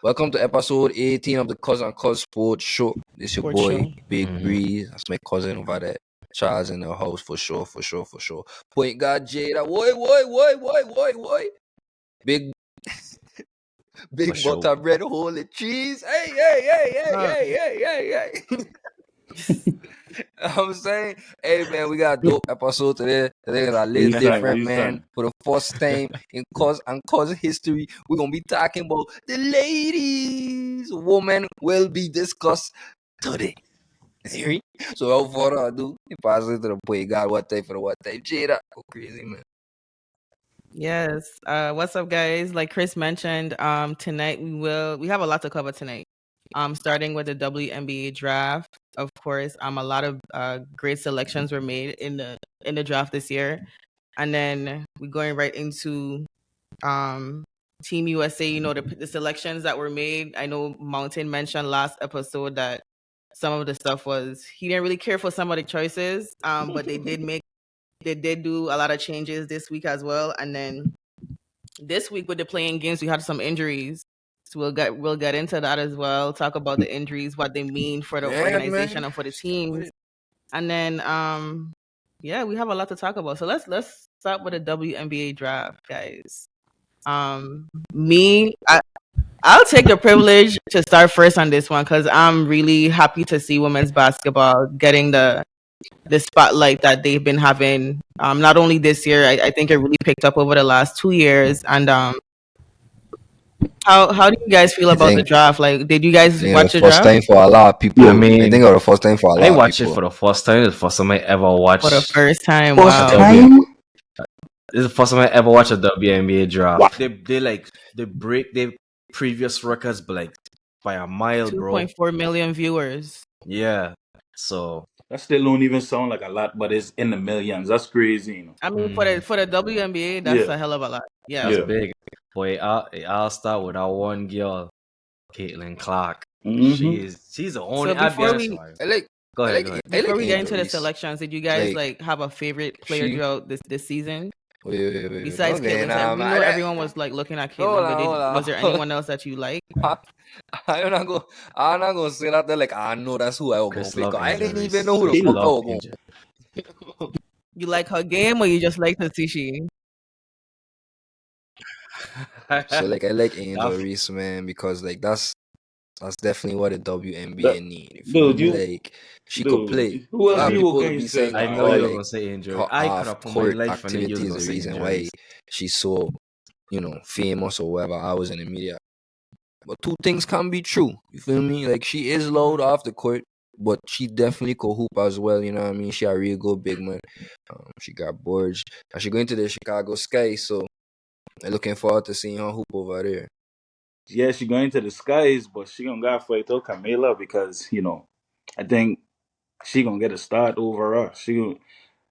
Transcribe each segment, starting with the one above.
Welcome to episode 18 of the Cousin Cuz Sports Show. This your Sports boy, Show. Big Breeze. That's my cousin over there. Charles in the house for sure. Point guard Jada. Boy. Big For sure. butter bread, holy cheese. Hey. I'm saying, hey man, we got a dope episode today. Today is a little different, man. For the first time in Cuz and Cuz history, we're gonna be talking about the ladies. Women will be discussed today. So without further ado, pass it to the boy. God, what type for the what type? Jada, go crazy, man. Yes. What's up, guys? Like Chris mentioned, tonight we have a lot to cover tonight. Starting with the WNBA draft, of course. A lot of great selections were made in the draft this year, and then we're going right into Team USA. You know, the selections that were made. I know Mountain mentioned last episode that some of the stuff was he didn't really care for some of the choices, but they did do a lot of changes this week as well. And then this week with the playing games, we had some injuries. So we'll get into that as well. Talk about the injuries, what they mean for the organization and for the teams. And then we have a lot to talk about. So let's start with the WNBA draft, guys. I'll take the privilege to start first on this one because I'm really happy to see women's basketball getting the spotlight that they've been having. Not only this year, I think it really picked up over the last 2 years. And how do you guys feel about the draft? Like, did you guys watch the first draft? time for a lot of people. I mean, I think it was the first time for a lot of people. I watched it for the first time. It's the first time I ever watched. For the first time, First wow. time? This is the first time I ever watched a WNBA draft. Wow. They break their previous records by a mile, bro. 2.4 million viewers. Yeah. So that still don't even sound like a lot, but it's in the millions. That's crazy, you know. I mean, for the WNBA, that's a hell of a lot. Yeah, that's big. Boy, I'll start with our one girl, Caitlin Clark. Mm-hmm. She's the only. So before go ahead. Before we get into the selections, did you guys have a favorite player throughout this season? Wait. Besides Caitlin, we know everyone was looking at Caitlin, but was there anyone else that you like? I'm not gonna say that like I know that's who I will go pick. I didn't even know who the fuck I was going. You like her game, or you just like to see she? So I like Angel Reese, man, because that's definitely what the WNBA need. Dude, she could play. Who else you were going to say? I know you were going to say Angel. I could have put my life on it. Is the reason why she's so, famous or whatever. I was in the media. But two things can be true. You feel me? Like, she is loud off the court, but she definitely could hoop as well. You know what I mean? She a real good big man. She got boards. And she going to the Chicago Sky, so I'm looking forward to seeing her hoop over there. Yeah, she going to the skies, but she gonna go fight to Camila because I think she gonna get a start over us.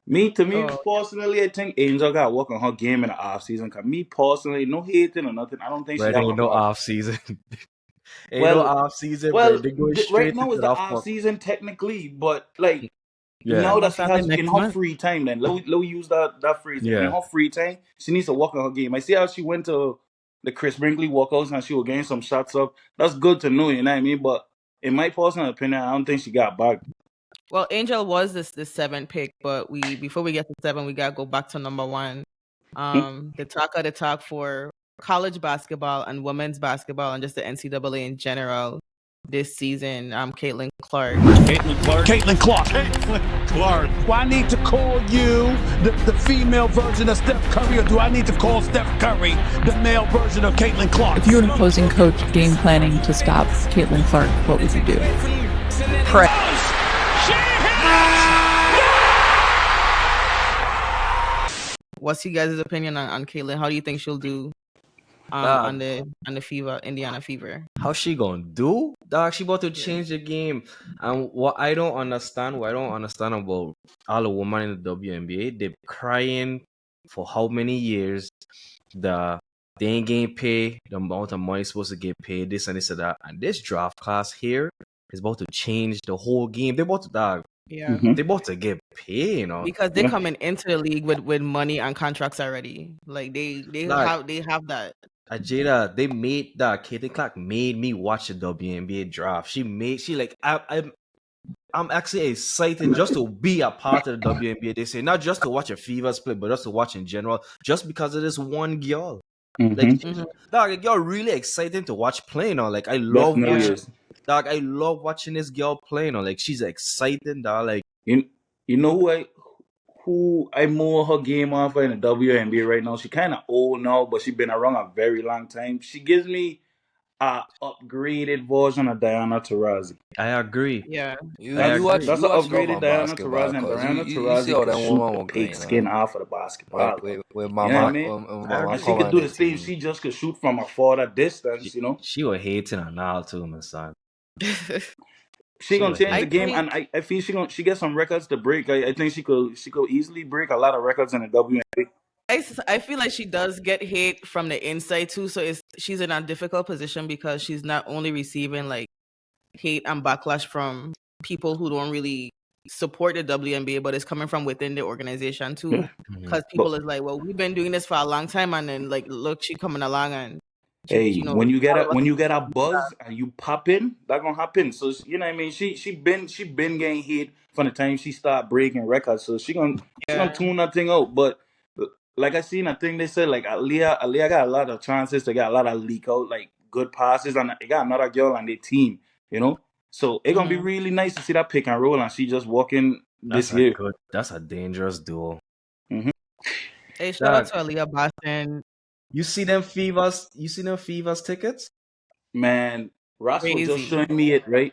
Me personally, I think Angel got work on her game in the off season. Cause me personally, no hating or nothing. I don't think she got no off season. no off season. Well, they go right now is the off season technically, but now that she has in her free time, then let me use that phrase. Yeah. In her free time, she needs to work on her game. I see how she went to the Chris Brinkley walkouts and she was getting some shots up. That's good to know, you know what I mean? But in my personal opinion, I don't think she got back. Well, Angel was the 7th pick, but before we get to 7, we gotta go back to number 1. The talk of the talk for college basketball and women's basketball and just the NCAA in general this season. Caitlin Clark. Do I need to call you the female version of Steph Curry, or do I need to call Steph Curry the male version of Caitlin Clark? If you were an opposing coach game planning to stop Caitlin Clark, what would you do? Pray. What's you guys' opinion on Caitlin? How do you think she'll do on the Indiana Fever? How she gonna do? Dog, she about to change the game. And what I don't understand about all the women in the WNBA, they're crying for how many years they ain't getting paid, the amount of money supposed to get paid, this and this and that. And this draft class here is about to change the whole game. They're about to they're about to get paid, because they're coming into the league with money and contracts already. Like they have that. Jada, they made that Caitlin Clark made me watch the WNBA draft. I'm actually excited just to be a part of the WNBA. They say not just to watch a Fevers play, but just to watch in general, just because of this one girl. Like, dog, you're really exciting to watch playing on. Like, I love Definitely watching. is. Dog, I love watching this girl playing on. Like, she's exciting, dog. Like, You know who I more her game off in the WNBA right now. She kind of old now, but she been around a very long time. She gives me a upgraded version of Diana Taurasi. I agree. Yeah. That's watch an love upgraded on Diana basketball, Taurasi, and cause Diana you see Taurasi how could that shoot woman the was pig playing, skin off of the basketball. with You know what I mean? I And she could do the same. She just could shoot from a farther distance, you know. She was hating on all too, my son. She gonna change the game, think- and I feel she get some records to break. I think she could easily break a lot of records in the WNBA. I feel like she does get hate from the inside too, so she's in a difficult position because she's not only receiving like hate and backlash from people who don't really support the WNBA, but it's coming from within the organization too. Because people is like, well, we've been doing this for a long time, and then like, look, she coming along and Hey, when you get a buzz and you pop in, that gonna happen. So you know what I mean. She been getting hit from the time she start breaking records. So she gonna tune that thing out. But like I seen a thing they said like Aaliyah got a lot of chances to get a lot of leak out like good passes, and they got another girl on their team. You know, so it's gonna be really nice to see that pick and roll, and she just walking this year. That's a dangerous duo. Hey, shout out to Aaliyah Boston. You see them Fevers? You see them Fevers tickets? Man, Ross was just showing me it, right?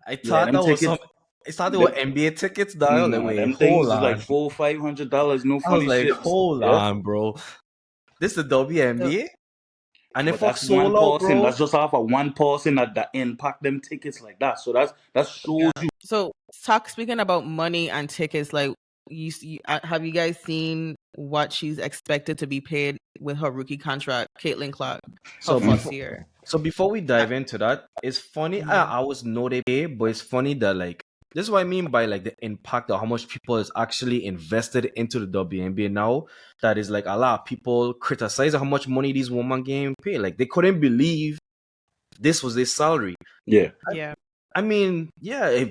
I thought that was some. I thought they were NBA tickets, dog. Them things is like $400-$500. No funny shit. I was like, hold on, bro. This is the WNBA, and if I sold out, bro. That's just off of one person that impact them tickets like that. So that shows you. So speaking about money and tickets, like have you guys seen what she's expected to be paid with her rookie contract, Caitlin Clark, her first year? So before we dive into that, it's funny. I was no they pay, but it's funny that like this is what I mean by like the impact of how much people is actually invested into the WNBA now. That is like a lot of people criticize how much money these women game pay. Like they couldn't believe this was their salary. Yeah. I mean, yeah.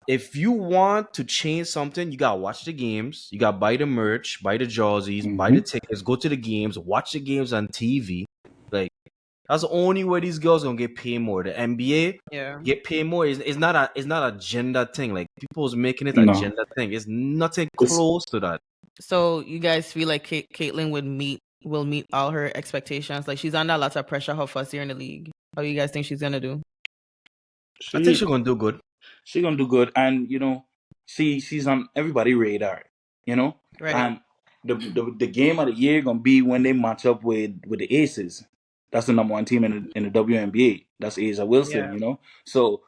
If you want to change something, you gotta watch the games. You gotta buy the merch, buy the jerseys, buy the tickets, go to the games, watch the games on TV. Like that's the only way these girls gonna get paid more. The NBA, get paid more. It's not a gender thing. Like people's making it a gender thing. It's nothing close to that. So you guys feel like Caitlin will meet all her expectations? Like she's under a lot of pressure her first year in the league. How do you guys think she's gonna do? I think she's gonna do good. She's gonna do good, and you know, she's on everybody's radar. You know, right. And the game of the year gonna be when they match up with the Aces. That's the number one team in the WNBA. That's A'ja Wilson. You know, so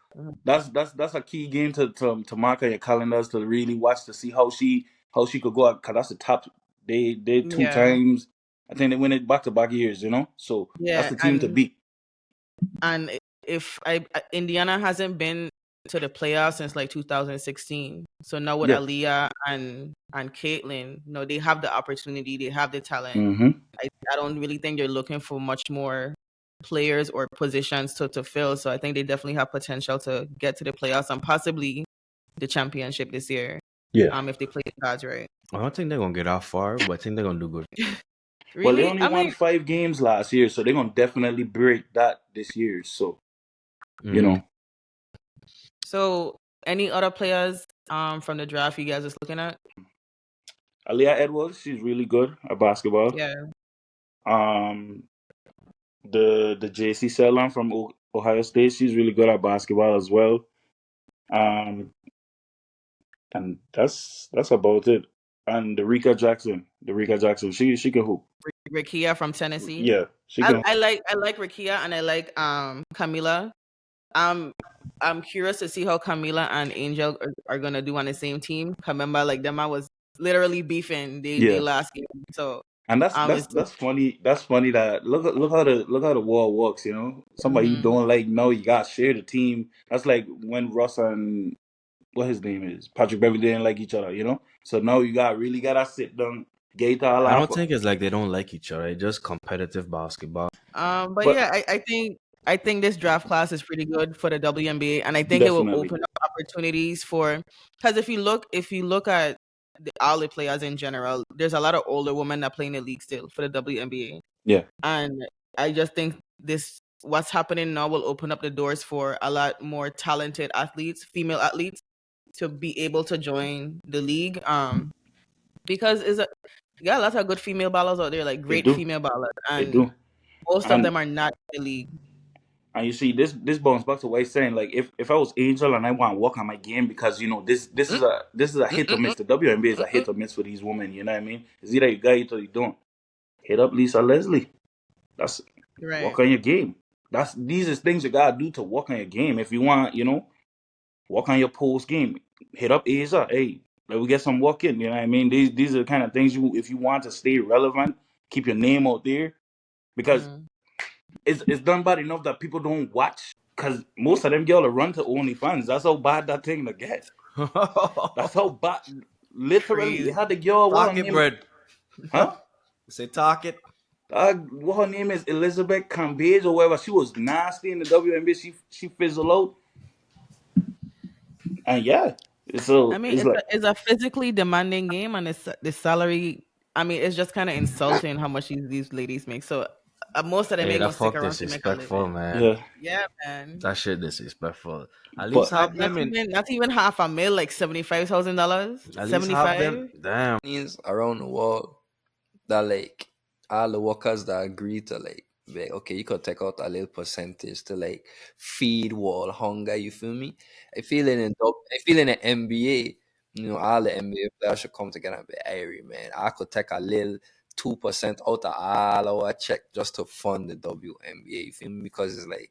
that's a key game to mark on your calendars to really watch to see how she could go out, because that's the top. They 2 times. I think they win it back-to-back years. You know, so that's the team to beat. And if Indiana hasn't been to the playoffs since like 2016, so now with Aaliyah and Caitlin, you know, they have the opportunity, they have the talent. I don't really think they're looking for much more players or positions to fill. So I think they definitely have potential to get to the playoffs and possibly the championship this year. If they play the cards right. I don't think they're gonna get that far, but I think they're gonna do good. Really? Well, they only won 5 games last year, so they're gonna definitely break that this year. So you know. So any other players from the draft you guys are looking at? Aaliyah Edwards, she's really good at basketball. Yeah. The JC Selon from Ohio State, she's really good at basketball as well. And that's about it. And the Rika Jackson, she can hoop. Rikia from Tennessee. Yeah, she can. I like Rikia and I like Camila. I'm curious to see how Camila and Angel are gonna do on the same team. Remember, like them, I was literally beefing the last game. So and that's funny. That's funny that look how the war works. You know, somebody you don't like, no, you gotta share the team. That's like when Russ and what his name is, Patrick Beverly, didn't like each other. You know, so now you really gotta sit down. I don't think it's like they don't like each other. It's just competitive basketball. But yeah, I think this draft class is pretty good for the WNBA, and I think it will open up opportunities for, because if you look at all the players in general, there's a lot of older women that play in the league still for the WNBA. Yeah, and I just think what's happening now will open up the doors for a lot more talented athletes, female athletes, to be able to join the league. Because you got lots of good female ballers out there, like great female ballers, and most of them are not in the league. And you see, this bounce back to what he's saying. Like, if I was Angel and I want to work on my game, because this is a hit or miss. The WNBA is a hit or miss for these women. You know what I mean? It's either you got it or you don't. Hit up Lisa Leslie. That's right. Work on your game. These is things you gotta do to work on your game. If you want, work on your post game. Hit up Asia. Hey, let me get some work in. You know what I mean? These are the kind of things if you want to stay relevant, keep your name out there, because it's done bad enough that people don't watch. Because most of them girls run to OnlyFans. That's how bad that thing to get. That's how bad. Literally, they had the girl. Talk it, bread. Huh? Say talk it. What her name is, Elizabeth Cambage or whatever. She was nasty in the WNBA. She fizzled out. And yeah, so I mean, it's a physically demanding game, and the salary. I mean, it's just kind of insulting how much these ladies make. So most of them ain't gonna stick around to make a living. Man. Yeah, man. That shit disrespectful. At least have them not even $500,000, like $75,000. 75. Damn. Means around the world that like all the workers that agree to like, okay, you could take out a little percentage to like feed world hunger. You feel me? I feel in the NBA, all the NBA players should come together and be airy, man. I could take a little 2% out of all our check just to fund the WNBA. You feel me? Because it's like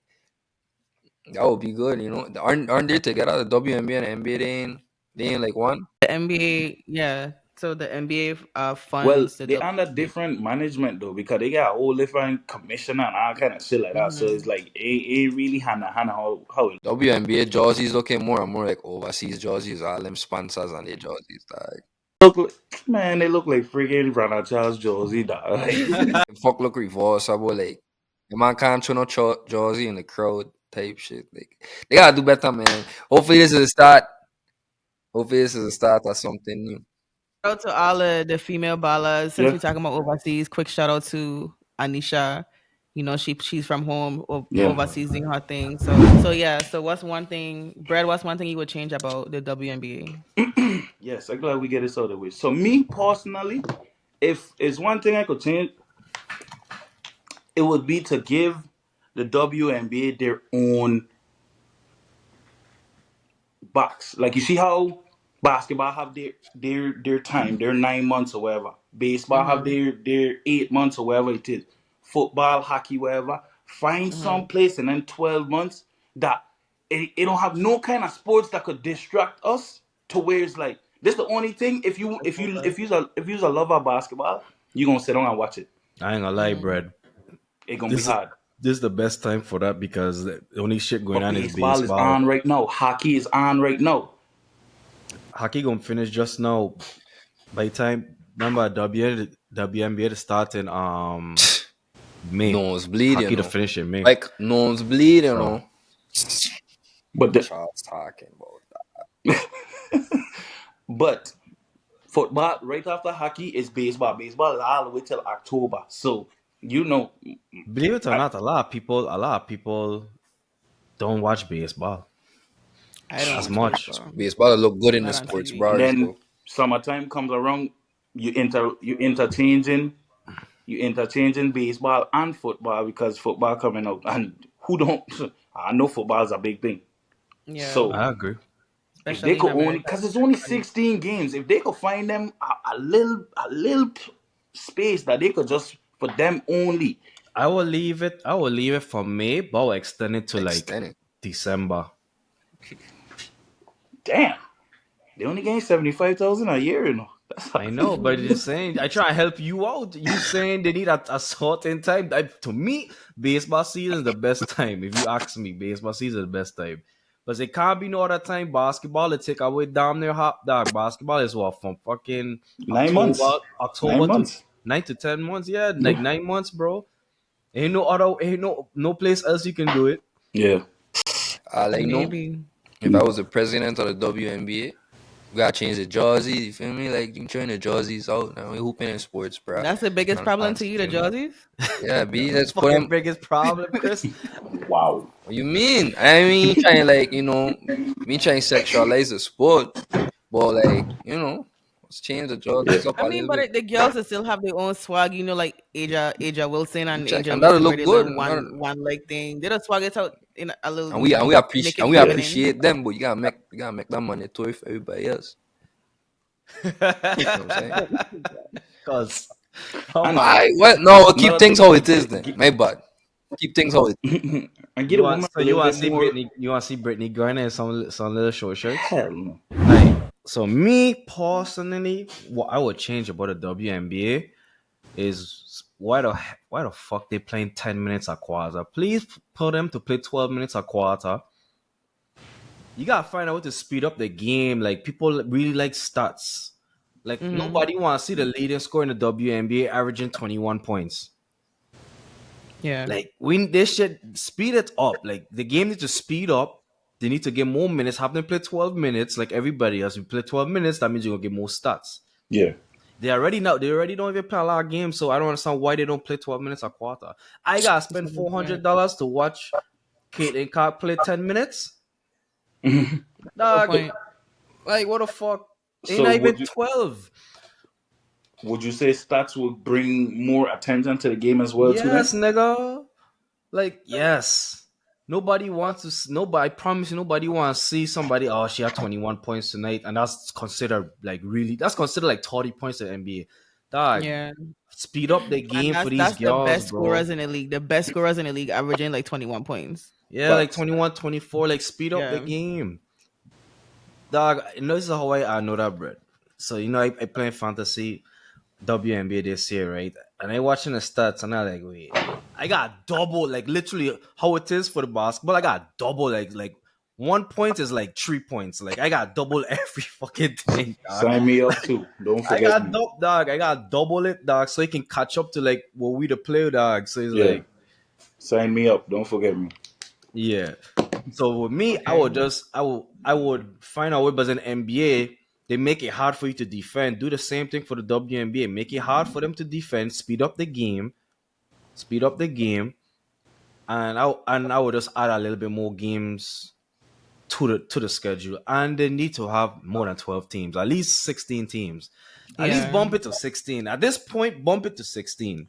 that would be good, Aren't they together? The WNBA and the NBA, they ain't like one. The NBA, yeah. So the NBA funds. Well, they under different management though, because they got a whole different commissioner and all kind of shit like that. So it's like it really how WNBA jerseys looking more and more like overseas jerseys. All them sponsors and their jerseys, dog. They look like freaking Ronald Charles jersey, dog. Fuck look reversible, like the man can't show no jersey in the crowd type shit. Like they gotta do better, man. Hopefully this is a start. Hopefully this is a start of something new. Shout out to all of the female ballers. Since we're talking about overseas, quick shout out to Anisha. She's from home, overseas doing her thing. So what's one thing, Brad? What's one thing you would change about the WNBA? Yes, I'm glad we get this out of the way. So me personally, if it's one thing I could change, it would be to give the WNBA their own box. Like, you see how basketball have their time, their 9 months or whatever. Baseball have their 8 months or whatever it is. Football, hockey, whatever. Find some place in them 12 months that it don't have no kind of sports that could distract us to where it's like, this is the only thing. If you're a lover of basketball, you're gonna sit down and watch it. I ain't gonna lie, Brad. It's gonna be hard. This is the best time for that, because the only shit going on is baseball. Baseball is on right now. Hockey is on right now. Hockey gonna finish just now. By the time, remember, WNBA to start in May. Nose bleeding. Hockey to finish in May. Like nose bleeding, But the Charles talking about that. But football right after hockey is baseball. Baseball is all the way till October. So believe it or not, a lot of people don't watch baseball. I don't as much. Baseball look good in the sports bars. Then summertime comes around, you interchanging baseball and football, because football coming out, and who don't? I know football is a big thing. Yeah, so I agree. If they could only, because it's only 16 games, if they could find them a little space that they could just for them only. I will leave it for May, but I'll extend it to like December. Damn, they only gain 75,000 a year, I know, but you're saying I try to help you out. You saying they need a certain time. To me, baseball season is the best time. If you ask me, baseball season is the best time. But it can't be no other time. Basketball, it take away damn near half, dog. Basketball is what, from fucking 9 months. October 9 to months. 9 to 10 months. Yeah, like 9 months, bro. Ain't no place else you can do it. Yeah. Maybe. If I was the president of the WNBA, we gotta change the jersey. You feel me? Like you turn the jerseys out. Now we hooping in sports, bro. That's the biggest problem to you, the jerseys? Yeah, B. Let's put Fucking them. biggest problem, Chris. Wow. What you mean? I mean, trying like me trying to sexualize the sport, but like let's change the jerseys up a I mean, little but bit. the girls will still have their own swag, like Aja Wilson and Check, Aja and that'll Wilson, where look they good. little one leg thing. They don't swag it out in a little, And we make it we feminine. appreciate them, but you gotta make that money too for everybody else. You know what I'm saying? Cause keep things how it is then. My bad. Keep things how it is. And get a woman a little bit more. You want to see Brittany Griner in some little short shirts? Hell no. Like, so me personally, what I would change about the WNBA is why the fuck they playing 10 minutes a quarter? Please put them to play 12 minutes a quarter. You gotta find out how to speed up the game. Like, people really like stats. Like, nobody wants to see the leading scorer in the WNBA averaging 21 points. Yeah. Like, they should speed it up. Like, the game needs to speed up. They need to get more minutes. Have them play 12 minutes like everybody else. You play 12 minutes, that means you're gonna get more stats. Yeah. They already don't even play a lot of games, so I don't understand why they don't play 12 minutes a quarter. I gotta spend $400 to watch Caitlin Clark play 10 minutes. Dog, like, what the fuck? Ain't not even 12. Would you say stats will bring more attention to the game as well? Yes, nigga. Like, yes. Nobody wants to. I promise you, nobody wants to see somebody. Oh, she had 21 points tonight, and that's considered like 30 points in the NBA. Dog, yeah. Speed up the game for these girls, the best bro. Scorers in the league. The best scorers in the league averaging like 21 points. Yeah, like 21, 24. Like, speed up the game. Dog, this is how I know that, bro. So, I play fantasy WNBA this year, right? And I watching the stats, and I'm like, wait, I got double, like, literally how it is for the basketball. I got double, like 1 point is like 3 points. Like, I got double every fucking thing, dog. Sign me up too. Don't forget me. Dog. I got double it, dog, so he can catch up to like what we the play, dog. So he's like, sign me up. Don't forget me. Yeah. So with me, I would find a way, but in NBA, they make it hard for you to defend. Do the same thing for the WNBA. Make it hard for them to defend. Speed up the game. And I would just add a little bit more games to the schedule. And they need to have more than 12 teams. At least 16 teams. At least bump it to 16. At this point, bump it to 16.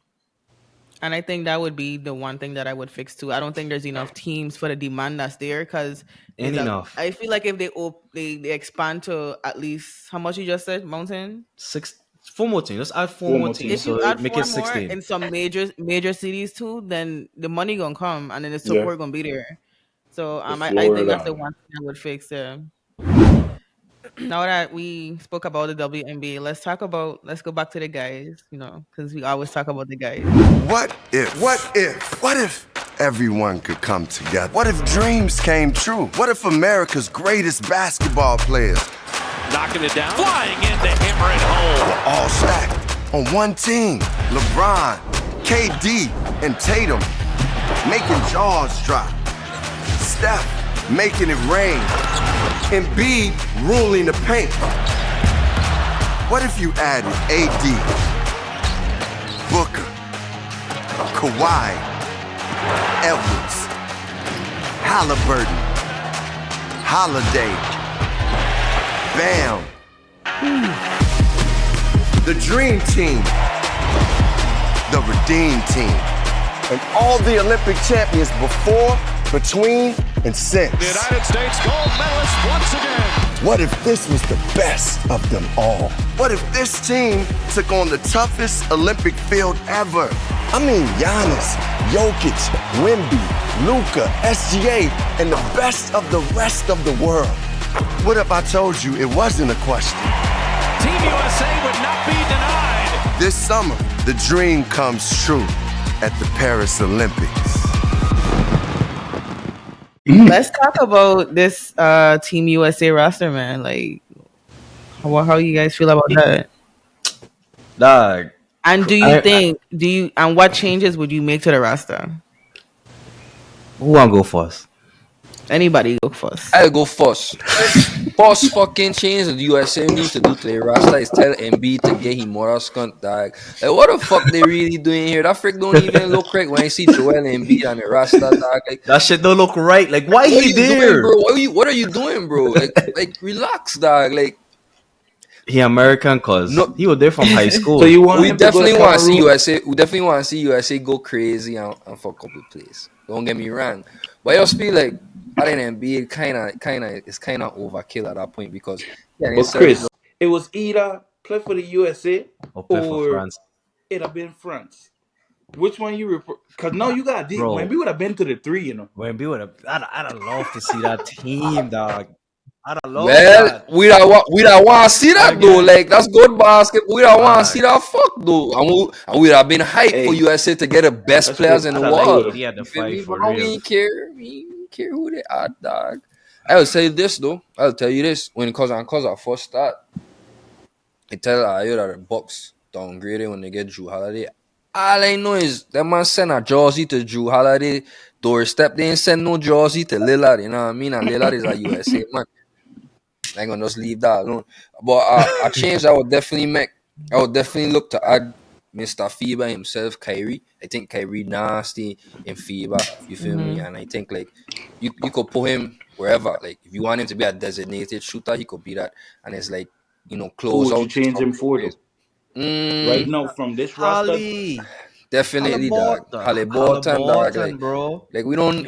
And I think that would be the one thing that I would fix too. I don't think there's enough teams for the demand that's there, because enough. I feel like if they expand to at least, how much you just said, Mountain? 4 more teams. Let's add 4 more teams. If so you add make 4 it 16 more in some major cities too, then the money gonna come and then the support gonna be there. So I think that's the one thing I would fix there. Now that we spoke about the WNBA, let's go back to the guys, because we always talk about the guys. What if everyone could come together? What if dreams came true? What if America's greatest basketball players, knocking it down, flying in to hammer it home, were all stacked on one team? LeBron, KD, and Tatum making jaws drop. Steph making it rain. Embiid ruling the paint. What if you added AD, Booker, Kawhi, Edwards, Halliburton, Holiday, Bam. The Dream Team, the Redeem Team, and all the Olympic champions before, between, and since. The United States gold medalist once again. What if this was the best of them all? What if this team took on the toughest Olympic field ever? I mean, Giannis, Jokic, Wemby, Luka, SGA, and the best of the rest of the world. What if I told you it wasn't a question? Team USA would not be denied. This summer, the dream comes true at the Paris Olympics. Let's talk about this Team USA roster, man. Like, how you guys feel about that? Dog. And and what changes would you make to the roster? Who wanna go first? Anybody go first. I'll go first. First fucking change the USA need to do to the roster is tell MB to get him more skunt, dog. Like, what the fuck they really doing here? That freak don't even look right when I see Joel Embiid on the roster, dog. Like, That shit don't look right. Like, why what he are you there? doing, bro? What are you doing, bro? Like, relax, dog. Like, he American cause he was there from high school. So you want we him to go to definitely want to see Cameroon? USA. We definitely want to see USA go crazy and fuck up the place. Don't get me wrong, but I just feel like I didn't be it's kind of overkill at that point because But Chris, it was either play for the USA or play for France. it'd have been France. Which one you refer? Because now you got deep. When we would have been to the 3, you know. When we would have, I'd have loved to see that team, dog. I'd have loved well, that. we don't want to see that though. Like that's good basketball. We don't want to see that fuck though. And we'd have been hyped for USA to get the best players in the world. He had the fight for But real. we didn't care. We didn't care who they are, dog. I will tell you this though. I'll tell you this when cause I first start. I tell you that the Bucks downgraded when they get Drew Holiday. All I know is that man send a jersey to Drew Holiday doorstep. They ain't send no jersey to Lillard. You know what I mean? And Lillard is a USA man. I ain't gonna just leave that alone. But a change I would definitely make. I would definitely look to add Mr. FIBA himself, Kyrie. I think Kyrie nasty in FIBA. You feel me? And I think like you could put him wherever. Like if you want him to be a designated shooter, he could be that. And it's like close Who would out. you change him for though? Right now from this roster, definitely dog. Halliburton, dog. Like, bro. Like we don't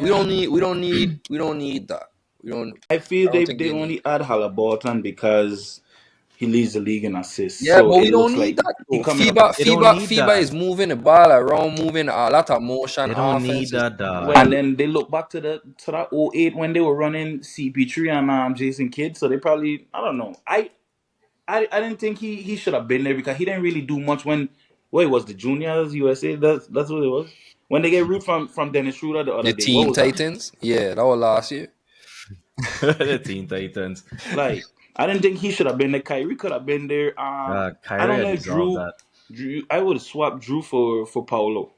need that. I feel they only add Halliburton because he leads the league in assists. Yeah, so but we it don't looks need like that. he Though. coming up. FIBA is moving the ball around, moving a lot of motion. They don't offenses. need that, dog. Well, and then they look back to that 08 when they were running CP3 and Jason Kidd. So they probably I don't know. I didn't think he should have been there because he didn't really do much when it was the juniors USA. That's what it was. When they get root from Dennis Schroeder the other The day. Teen What was that? Titans, yeah, that was last year. The Teen Titans. Like I didn't think he should have been there. Kyrie could have been there. Kyrie I don't know if that. Drew. I would have swapped Drew for Paolo.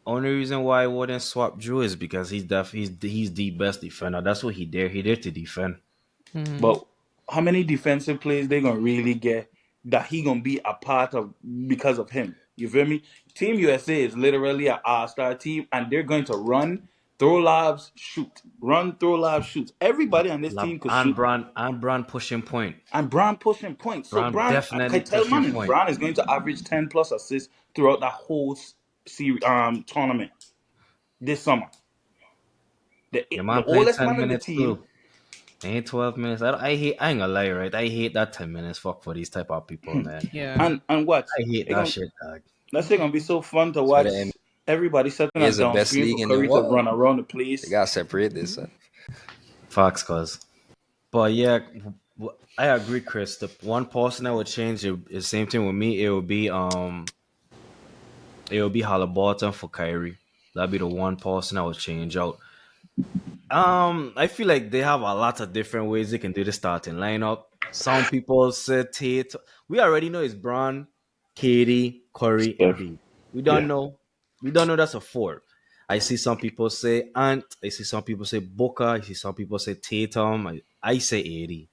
Only reason why I wouldn't swap Drew is because he's the best defender. That's what he dare. He dare to defend. But how many defensive plays they gonna really get that he gonna be a part of because of him? You feel me? Team USA is literally an all-star team, and they're going to run, throw lobs, shoot, run, throw lobs, shoot. Everybody on this team could shoot. Brand pushing point. And Brown pushing points. So Brown definitely I tell pushing man, point. Brown is going to average 10 plus assists throughout that whole tournament this summer. The oldest man on the team. Too. Ain't 12 minutes. I ain't gonna lie, right? I hate that 10 minutes fuck for these type of people, man. Yeah. And what? I hate that shit, dog. That's gonna be so fun to watch. Everybody setting us down screen for Curry to run around the place. They gotta separate this. Facts, cause. But yeah, I agree, Chris. The one person that would change is the same thing with me. It would be Halliburton for Kyrie. That'd be the one person I would change out. I feel like they have a lot of different ways they can do the starting lineup. Some people say Tate. We already know it's Braun, Katie, Curry, and B. We don't know. We don't know that's a 4. I see some people say Ant. I see some people say Booker. I see some people say Tatum. I say 80.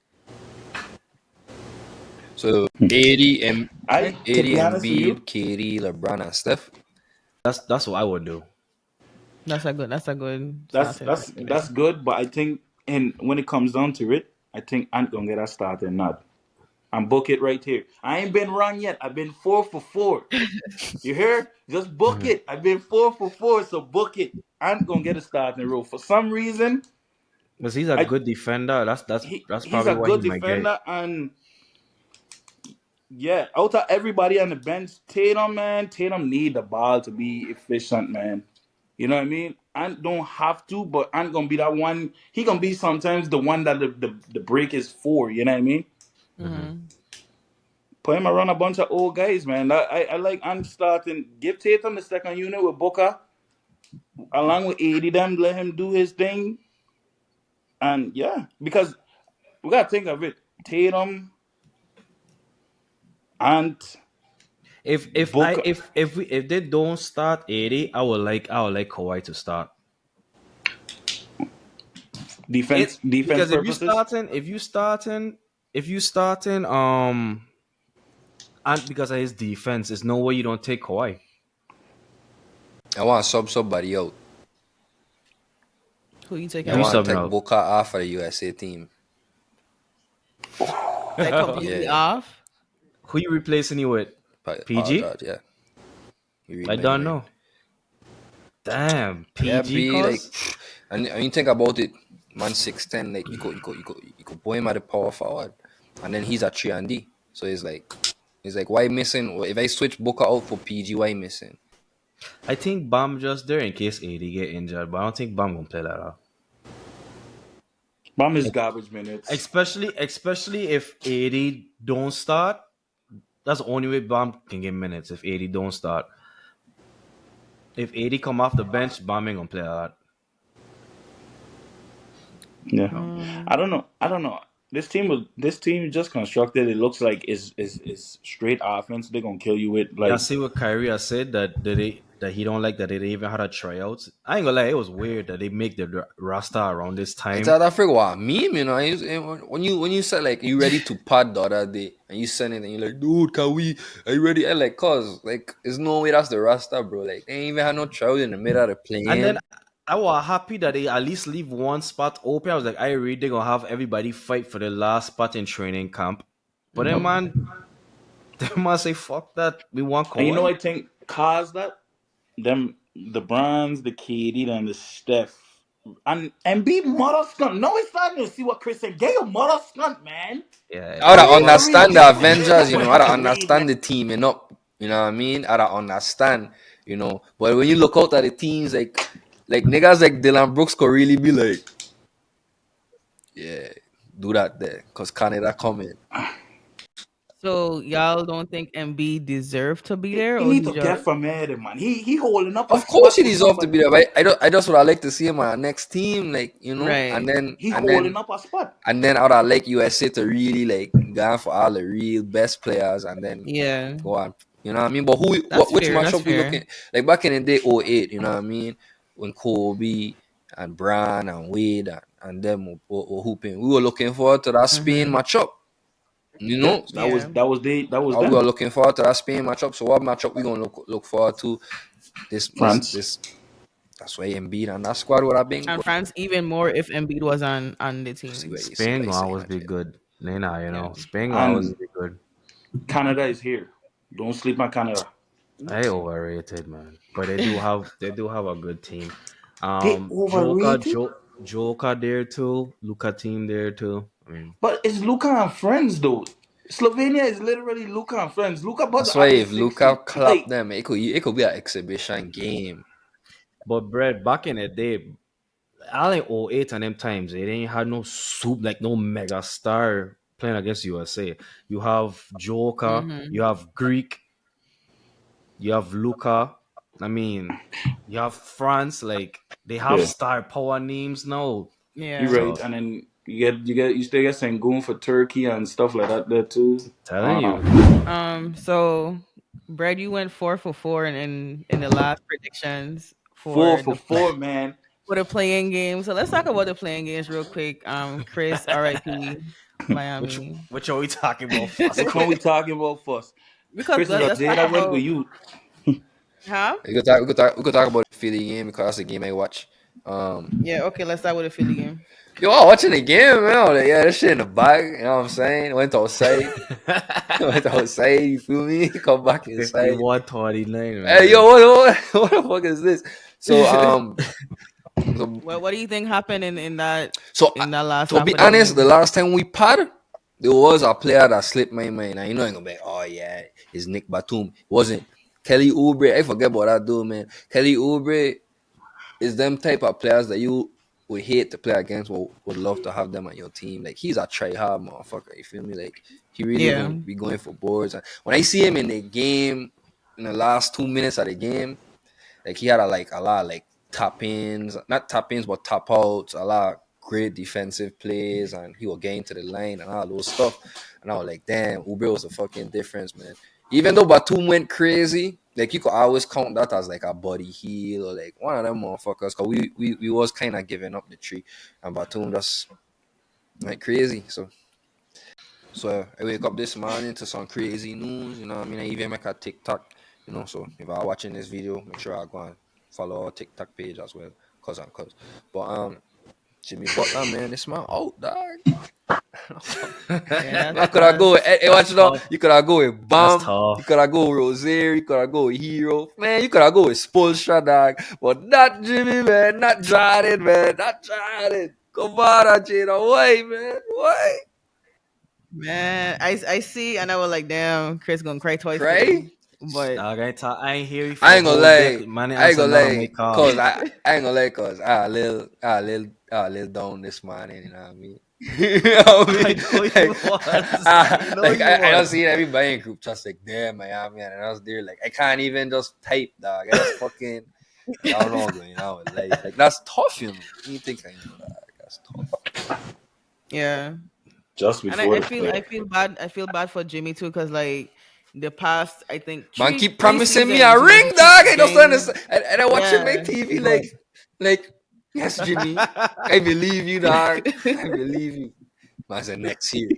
So 80 and to be honest with you, Katie, LeBron, and Steph. That's what I would do. That's a good. That's good. But I think, and when it comes down to it, I think Ant gonna get a starting nod. And book it right here. I ain't been wrong yet. I've been 4 for 4. You hear? Just book it. I've been 4 for 4, so book it. Ant gonna get a starting role for some reason. Because he's a good defender. That's probably he's a why good he might get. And yeah, out of everybody on the bench, Tatum need the ball to be efficient, man. You know what I mean? Ant don't have to, but Ant gonna be that one. He gonna be sometimes the one that the break is for. You know what I mean? Put him around a bunch of old guys, man. I like Ant starting. Give Tatum the second unit with Booker, along with 80 them. Let him do his thing. And yeah, because we gotta think of it. Tatum and Booker If they don't start 80, I would like Kawhi to start. defense Because purposes. if you starting and because of his defense, there's no way you don't take Kawhi. I want to sub somebody out. Who you taking I Who you out? want to subbing take out? Booker off of the USA team. Like completely Yeah, off? Who you replacing you with? Paul PG? George. Yeah, you read I my don't mind. know. Damn, Yeah, PG be like, cause and you think about it, man, 6'10", like you could put him at the power forward, and then he's a 3-and-D. So it's like why missing? If I switch Booker out for PG, why missing? I think Bam just there in case AD get injured, but I don't think Bam gonna play that out. Bum is garbage minutes. Especially if AD don't start. That's the only way Bam can get minutes if AD don't start. If AD come off the bench, Bam ain't gonna play that. Yeah, I don't know. This team just constructed. It looks like is straight offense. They're gonna kill you with Yeah, I like. see what Kyrie has said that he don't like that they even had a tryouts. I ain't gonna lie, it was weird that they make the roster around this It's time. out of what meme, you know. When you said like you ready to pad the other day, and you send it, and you're like, dude, can we? Are you ready? And like, cause like, there's no way that's the roster, bro. Like, they ain't even had no trouble in the middle of the And then playing. I was happy that they at least leave one spot open. I was like, I read they're gonna have everybody fight for the last spot in training camp. But then man, they must say fuck that. We want And you know, Kawhi. I think caused that the Browns, the KD, and the Steph, and be mother skunt. No, it's not going to see what Chris said. Get your mother skunt, man. Yeah, I don't but understand the Avengers, you know. I don't Read, man. understand the teaming up. You know what I mean? I don't understand, you know. But when you look out at the teams, like niggas like Dylan Brooks could really be like, yeah, do that there, cause Canada coming. So y'all don't think MB deserved to be there, He or need he to just get from there, man. He holding up a Of course, spot he for deserves to be somebody. there. But I just would I like to see him on our next team, like you know, right? He holding up a spot. and then I would like USA to really like go for all the real best players, and then Yeah, go on. You know what I mean? But that's which fair. That's matchup we fair. looking like back in the day? 08, you know what I mean? When Kobe and Bron and Wade and them were hooping, we were looking forward to that Spain Mm-hmm. matchup. You Yeah, know, Yeah. that was we were them. looking forward to that Spain matchup. So what matchup we gonna look forward to? France. This. That's why Embiid and that squad would have been And good. France even more if Embiid was on the See team. what Spain you gonna saying, always be actually. good. Nena, you Yeah. know, Spain gonna always And be good. Canada is here. Don't sleep on Canada. I overrated, man. But they do have a good team. They overrated. Joker there too. Luca team there too. I mean, But it's Luca and friends though. Slovenia is literally Luca and friends. Luca about That's to why average if Luka 60. clap Like, them, it could be an exhibition game. but Brad, back in the day, I like '08 and them times, they ain't had no soup like no mega star playing against USA. You have Joker, Mm-hmm. you have Greek, you have Luca. I mean, you have France. Like they have yeah, star power names now. you're Yeah. right. So And then you still get Sengun for Turkey and stuff like that there too. telling you, So Brad, you went 4 for 4 in the last predictions Four for for four, man. the playing game. So let's talk about the playing games real quick. Chris, R.I.P. which Miami. which are we talking about first? Which one we talking about first? Because Chris is a let's day talk that went about with you. huh? We could talk about the Philly game because that's the game I watch. Yeah, okay, let's start with the Philly game. Yo, I watching the game, man. I was like, yeah, that shit in the bag. You know what I'm saying? Went outside. Went outside. You feel me? Come back inside. 51-29, Hey, man. yo, what the fuck is this? So What do you think happened in that so last to half be of the honest, the game? last time we pad, there was a player that slipped my mind. And you know, I'm gonna be like, oh yeah, it's Nick Batum. It wasn't Kelly Oubre. I forget about that dude, man. Kelly Oubre is them type of players that you would hate to play against, but would love to have them on your team. Like he's a try hard motherfucker. You feel me? Like he really Yeah. gonna be going for boards. And when I see him in the game, in the last 2 minutes of the game, like he had a lot of like tap ins, not tap ins, but tap outs, a lot of great defensive plays, and he will gain to the line and all those stuff. And I was like, damn, Uber was a fucking difference, man. Even though Batum went crazy, like you could always count that as like a body heel or like one of them motherfuckers. Cause we was kind of giving up the tree, and Batum just went crazy. So I wake up this morning to some crazy news, you know what I mean? I even make a TikTok, you know. So if I'm watching this video, make sure I go and follow our TikTok page as well. But Jimmy Butler, man, this man out, dog. Yeah, Could I go with watch it out? You could have go with Bam, you could have go with Rozier, you could have go with Hero, man, you could have go with Spoelstra, dog. But not Jimmy, man, not Jordan, man, not Jordan. Come on, Jada, why, man? Why? man, I see, and I was like, damn, Chris gonna cry twice. Cry? Today. But I ain't hear you. I ain't gonna lie. Man, I ain't gonna lie. cause I ain't gonna lie, cause I a little down this morning, you know what I mean? You know what I mean? I know you was. I don't see everybody in group just like, damn, man, and I was there like, I can't even just type, dog. I just fucking, I don't know, going on with life. Like, that's tough, you know. You think I know, dog. That's tough. yeah, Just and before I feel bad. I feel bad for Jimmy too, cause like the past, I think Man, keep three promising me seasons, a ring, he dog. keeps I just getting- understand. And I watch him Yeah, make TV like, yes, Jimmy, I believe you, dog. I believe you. Man said next year.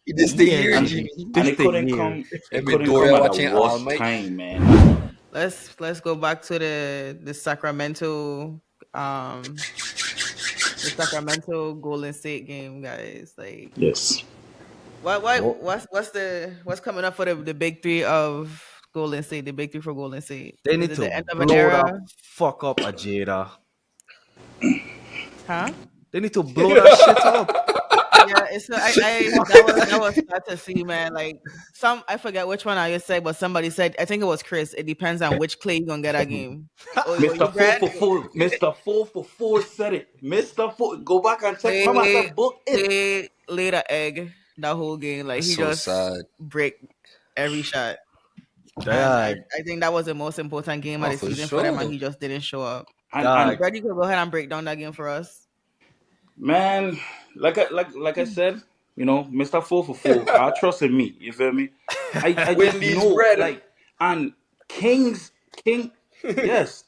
This the year, and, Jimmy. and it couldn't come. It couldn't come at the worst time, man. let's go back to the Sacramento Golden State game, guys. Like, Yes. what's coming up for the big three of Golden State? The big three for Golden State. they Is need it to the end of an blow era? the fuck up a Jada. Huh? They need to blow that shit up. Yeah, it's that was sad to see, man. Like I forget which one I said, but somebody said, I think it was Chris. It depends on which clay you gonna get that game. Oh, Mr. 4 for 4. Mr. 4 for 4 said it. Mr. 4. Go back and check. Remember I said book it. Laid an egg that whole game. Like, he so just sad. break every shot. Yeah. And I think that was the most important game of the for season sure. for them, and he just didn't show up. And Brady, could go ahead and break down that game for us. man, like I said, you know, Mr. 4 for 4. I trust in me. You feel me? I just Wendy's know, bread. like, and King, yes.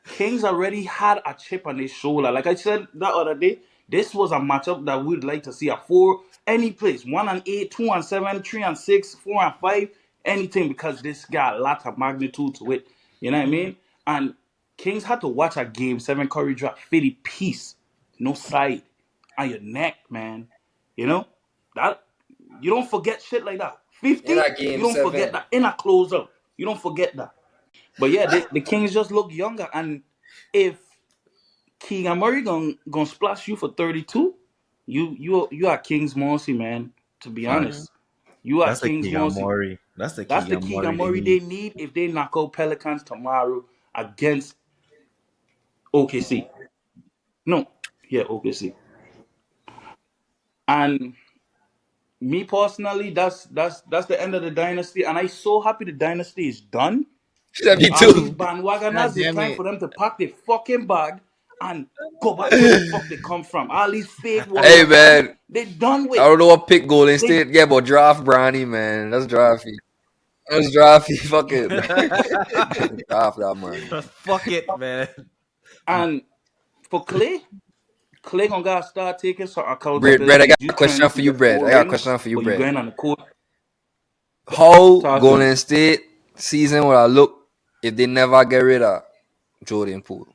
Kings already had a chip on his shoulder. Like I said that other day, this was a matchup that we'd like to see at 4 any place. 1-8, 2-7, 3-6, 4-5, anything, because this got a lot of magnitude to it. You know what I mean? And Kings had to watch a game 7 Curry drop 50 piece. No side on your neck, man. You know? That you don't forget shit like that. 50, In a game you don't 7. forget that. In a closeout, you don't forget that. But yeah, the Kings just look younger. And if Keegan Murray gonna splash you for 32, you are Kings Morrissey, man. To be honest, you are Kings Morrissey. That's the Keegan Murray they need if they knock out Pelicans tomorrow against OKC. No, yeah, OKC. And me personally, that's the end of the dynasty, and I'm so happy the dynasty is done. Me All these too. bandwagoners, it's damn time it. for them to pack their fucking bag and go back where the fuck they come from. All these fake Hey, Warriors, man. they done with. I don't know what pick Golden State. Yeah, but draft Bronny, man. That's drafty. Fuck it. Draft that man. Fuck it, man. And for Clay gonna gotta start taking some accountability. Brad, I got You a question trying for to you, get Brad. 4 I got a rings, question for you, but you Brad. going on the court. How Talk to Golden me. State season will I look if they never get rid of Jordan Poole?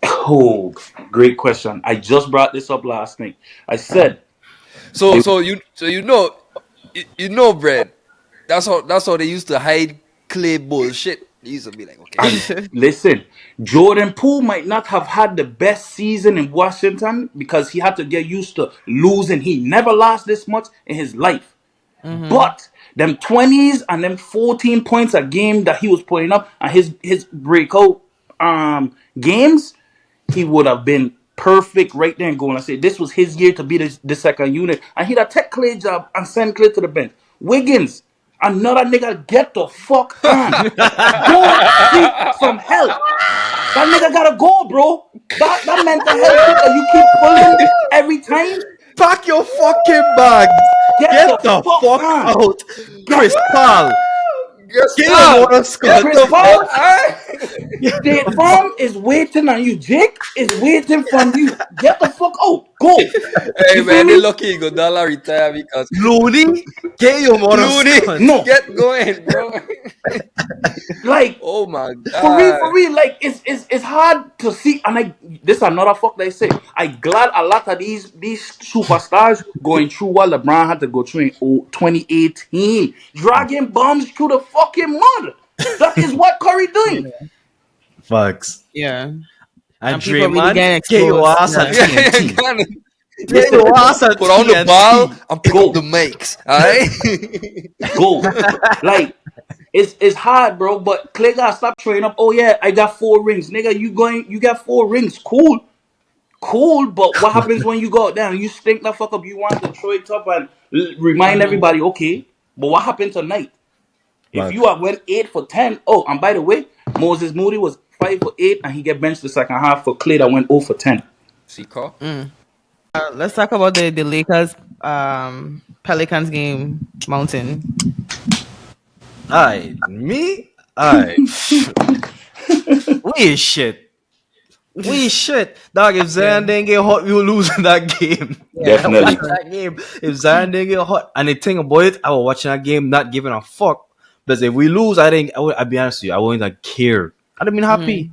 Oh, great question. I just brought this up last night. I said, So you know, Brad. That's how they used to hide Clay bullshit. They used to be like, okay, and listen, Jordan Poole might not have had the best season in Washington because he had to get used to losing. He never lost this much in his life. But them 20s and them 14 points a game that he was putting up and his breakout games, he would have been perfect right there and going. I said this was his year to be the second unit. And he'd have take Clay job and send Clay to the bench. Wiggins, another nigga, get the fuck on. Go seek some help. That nigga gotta go, bro. That mental health shit that you keep pulling every time. Pack your fucking bags. Get the fuck out. Chris Paul. Get your motor Scott. Chris Paul. State Farm is waiting on you. Jake is waiting for you. Get the fuck out. Go. Hey man, they lucky Godala retire because Looney, get your motor Looney, Scott. No. get going, bro. Like, oh my god, for real, like it's hard to see. And this is another fuck they say. I glad a lot of these superstars going through what LeBron had to go through in 2018, dragging bombs through the fucking mud. That is what Curry doing. Fucks. Yeah. And people really Draymond, getting get your exposed. ass at Yeah. TNT. Get your ass at put on the TNT. ball and pick Go. up the makes. Alright? Go. Like, it's hard, bro. But Clay gotta stop training up. Oh yeah, I got 4 rings, nigga. You got 4 rings. Cool. But what happens when you go out there and you stink the fuck up? You want to throw it up and remind everybody, okay? But what happened tonight? If you went 8 for 10, oh, and by the way, Moses Moody was 5 for 8, and he get benched the second half for Clay that went 0 for 10. See, Carl? Let's talk about the Lakers Pelicans game, Mountain. Alright, me? Alright. We shit. Dog, if Zion didn't get hot, we will lose in that game. Definitely. That game. If Zion didn't get hot, and the thing about it, I was watching that game not giving a fuck. Because if we lose, I'll be honest with you, I wouldn't like care. I'd have been happy.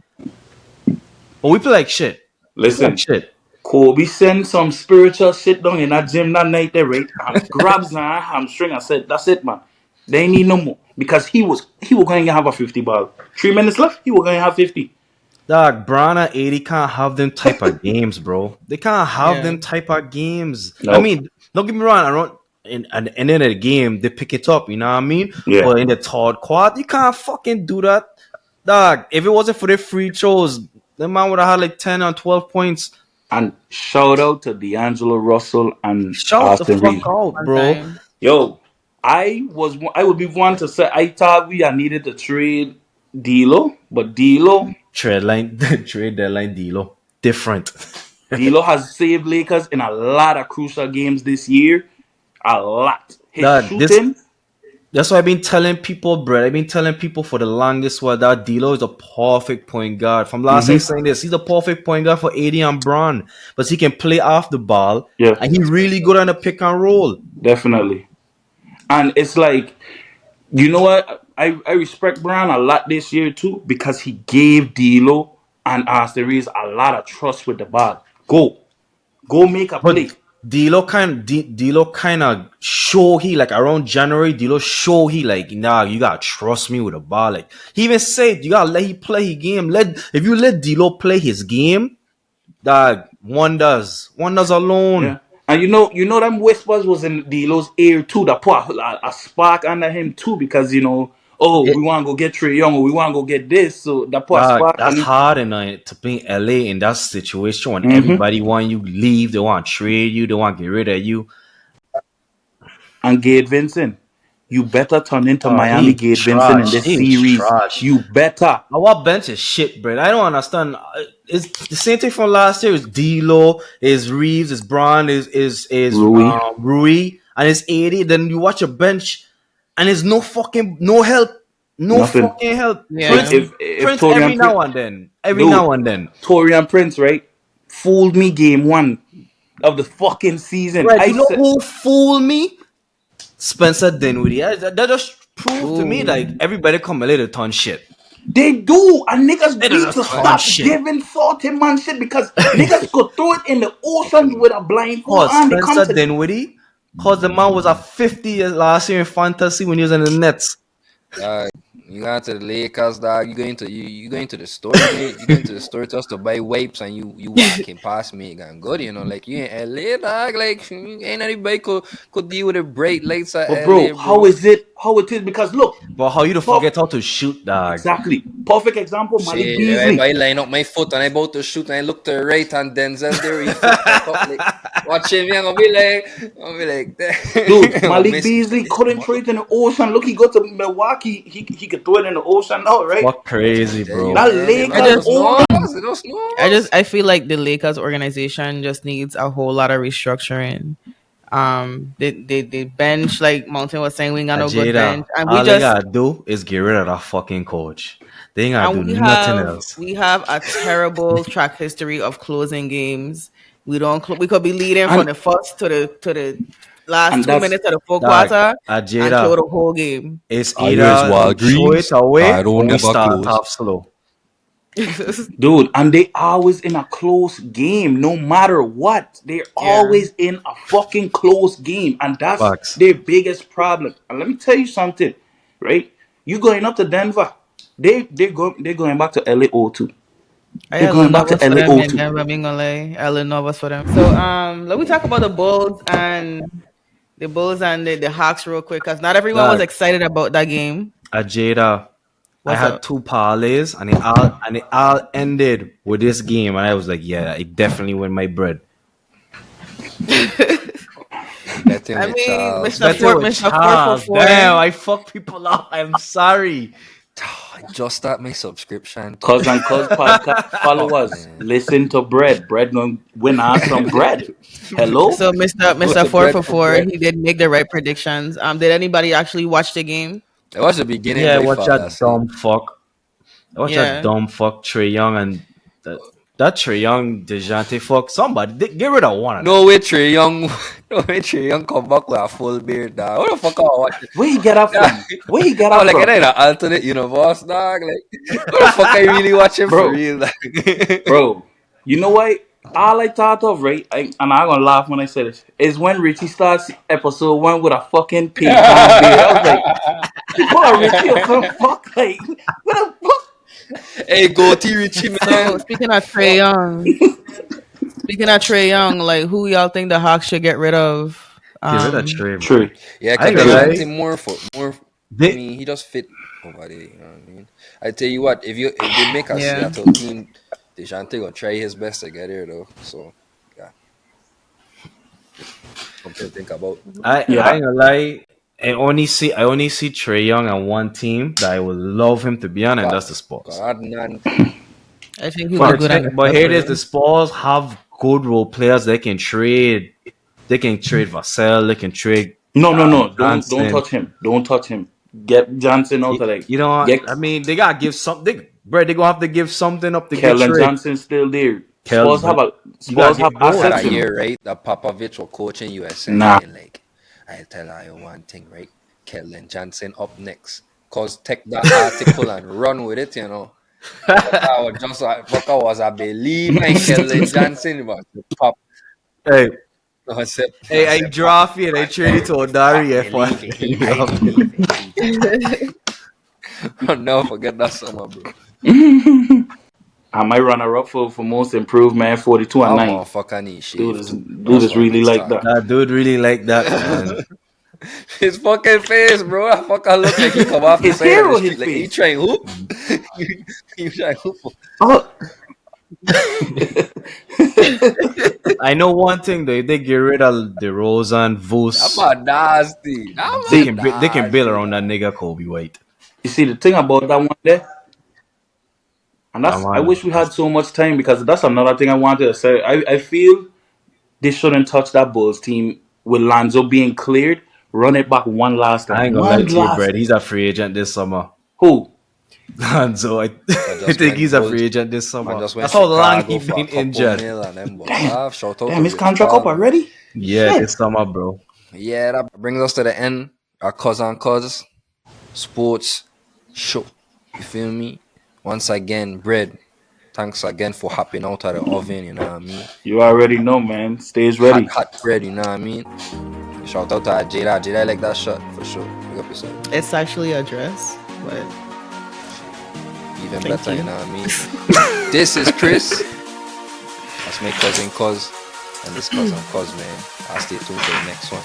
But we play like shit. Listen, shit. Kobe sent some spiritual shit down in that gym that night there, right? And grabs my hamstring and said, that's it, man. They ain't need no more. Because he was going to have a 50 ball. 3 minutes left, he was going to have 50. Dog, Bron and 80 can't have them type of games, bro. They can't have them type of games. Nope. I mean, don't get me wrong. At the end of the game, they pick it up, you know what I mean? Yeah. But in the third quarter, you can't fucking do that. Dog, if it wasn't for the free throws, the man would have had like 10 or 12 points. And shout out to D'Angelo Russell and Shout the Austin fuck Reeves. out, bro. Yo, I would be one to say I thought we had needed to trade D'Lo, but D'Lo Trade deadline D'Lo. Different. D'Lo has saved Lakers in a lot of crucial games this year. A lot. His shooting. That's why I've been telling people, bro. I've been telling people for the longest while that D'Lo is a perfect point guard. From last time saying this, he's a perfect point guard for AD and Bron. But he can play off the ball. Yeah. And he's really good on the pick and roll. Definitely. And it's like, you know what? I respect Bron a lot this year too because he gave D'Lo and Austin Reeves a lot of trust with the ball. Go make a play. D'Lo kind of show he like around January. D'Lo show he like nah, you gotta trust me with the ball. Like he even said you gotta let he play his game. If you let D'Lo play his game, that wonders alone. Yeah. And you know them whispers was in D'Lo's ear too. That put a spark under him too because we want to go get Trae Young or we want to go get this. So that put a spark. That's hard to be in LA in that situation when everybody want you leave, they want to trade you, they want to get rid of you. And Gabe Vincent, you better turn into Miami Gabe Vincent in this series. You better. Our bench is shit, bro. I don't understand. It's the same thing from last year. It's D'Lo, is Reeves, is Bron, is Rui, and it's 80. Then you watch a bench, and there's no help, Nothing. fucking help. Yeah. Prince every now and then, Torian Prince, right? Fooled me game 1 of the fucking season. Right, you know who fooled me? Spencer Dinwiddie. That just proved to me like everybody come a little ton shit. They do, and niggas need to stop giving salty man shit because niggas could throw it in the ocean with a blindfold on. Spencer Dinwiddie, cause the man was at 50 last year in fantasy when he was in the Nets. You go to the Lakers, dog. You go into the store. You go into the store just to buy wipes, and you walking past me and good. Like you in LA, dog. Like ain't anybody could deal with the bright lights at but LA, bro, how is it how it is because look. But how you to forget how to shoot, dog? Exactly. Perfect example, Malik Beasley. I line up my foot and I about to shoot and I look to the right and Denzel there he foot back up like watching me. I'll be like dude, Malik Beasley couldn't throw it in the ocean. Look, he got to Milwaukee. He could throw it in the ocean now, right? What crazy, bro. That Lakers I feel like the Lakers organization just needs a whole lot of restructuring. They bench, like Mountain was saying, we ain't got no good bench, and all they gotta do is get rid of that fucking coach. They ain't gotta do nothing else. We have a terrible track history of closing games. We could be leading from the first to the last 2 minutes of the fourth quarter and throw the whole game. It's either throw it away or we start off slow. Dude, and they always in a close game, no matter what. They're always in a fucking close game, and that's their biggest problem. And let me tell you something, right? You going up to Denver, they're going back to LA02. They're going back to LA02. Denver being LA nervous for them. So let me talk about the Bulls and the Hawks real quick, because not everyone was excited about that game. Jada. I had 2 parlays and it all ended with this game, and I was like, yeah, I definitely win my bread. I mean, Mr. 444. Damn, I fuck people up. I'm sorry. Just start my subscription. Cuz and Cuz podcast followers, listen to Bread. Bread gonna win us some bread. Hello? So Mr. 444, he did make the right predictions. Did anybody actually watch the game? I watched the beginning. Yeah, I watched that dumb fuck. That dumb fuck Trae Young and that Trae Young DeJounte fuck. Somebody get rid of one. No way Trae Young come back with a full beard, dog. What the fuck I watch? Where he get up from? Where he get up from? Like it ain't an alternate universe, dog. Like what the fuck I really watching for real, like? Bro, you know what? All I thought of, right, and I'm gonna laugh when I say this, is when Richie starts episode 1 with a fucking pink beard. I was like, you call Richie or some fuck? Like, what the fuck? Hey, goatee Richie, man. So, speaking of Trae Young, like, who y'all think the Hawks should get rid of? Get rid of Trae. True. Yeah, because they want him more. I mean, he just fit over there. You know what I mean? I tell you what, if they make a Seattle team, DeJounte gonna try his best to get here though. So yeah, something to think about. I ain't gonna lie. I only see Trae Young on one team that I would love him to be on, and that's the Spurs. I think he's good on. But here it is: the Spurs have good role players. They can trade. They can trade Vassell. They can trade. No. Don't touch him. Don't touch him. Get Johnson out of like. You know, I mean, they gotta give something. Bro, they gonna have to give something up to Kellen get trade. Johnson still there. Spurs have assets that year, right? That Popovich was coaching USA. Nah. Like, I tell you one thing, right? Kellen Johnson up next. Cause take that article and run with it, you know. I was a believer in Kellen Johnson, but pop. Hey, I draft you and I trade it to Odari. I'll never forget that summer, bro. I might run her up for most improved, man. 42 and 9. Dude is really like that. That dude really like that, man. His fucking face, bro. I fucking look like he come off the side of the street. Like he trying hoop. You trying hoop. I know one thing though. If they get rid of DeRozan, Vos, I'm nasty. They can build around that nigga Kobe White. You see the thing about that one there, and that's I wish we had so much time because that's another thing I wanted to say. I feel they shouldn't touch that Bulls team with Lonzo being cleared. Run it back one last time. I ain't gonna lie to you, Brad. He's a free agent this summer. Who? Lonzo. I think he's a free agent this summer. That's how long he's been injured. Damn, his contract up already? Yeah, this summer, bro. Yeah, that brings us to the end. Our Cuz on Cuz Sports Show. You feel me? Once again, Bread. Thanks again for hopping out of the oven, you know what I mean? You already know, man. Stays ready. Hot bread, you know what I mean? Shout out to Jada. Jada like that shot, for sure. Pick up yourself. It's actually a dress, but... Even better, you know what I mean? This is Chris. That's my cousin Cuz. And this cousin Cuz, man. I'll stay tuned for the next one.